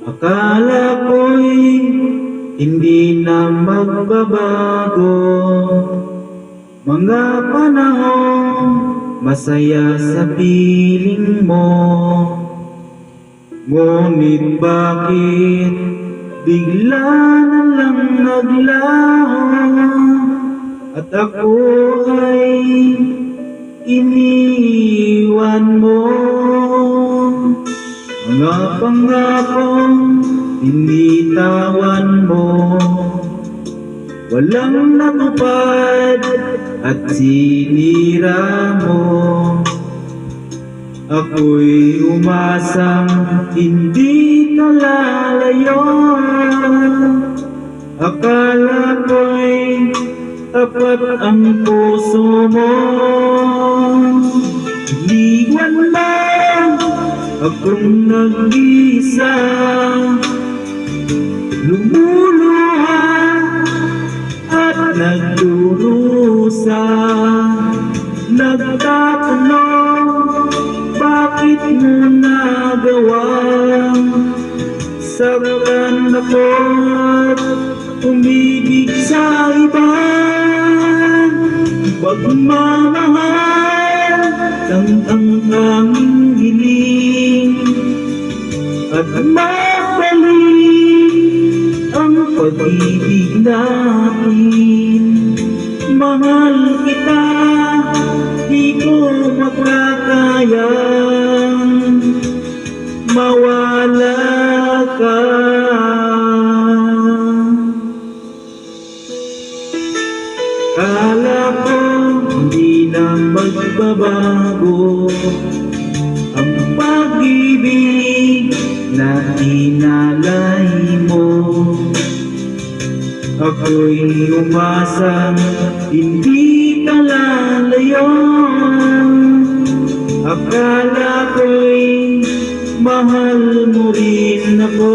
Akala ko'y hindi na magbabago. Mga panahon masaya sa piling mo. Ngunit bakit bigla na lang naglaho at ako ay iniwan mo? Mga pangakong binitawan mo, walang natupad at sinira mo. Ako'y umasang hindi ka lalayo. Akala ko'y tapat ang puso mo. Iniwan mo akong nag-isa, lumuluha at nagdurusa. Nagtatanong, bakit mo nagawang saktan ako at umibig sa iba? Pagmamahal lang ang aming hiling at mabalik ang pag-ibig natin. Mahal kita, di ko makakayang mawala ka. Kala ko hindi na magbabago ang pag-ibig na inalay mo. Ako'y umasang hindi ka lalayo. Akala ko'y mahal mo rin ako.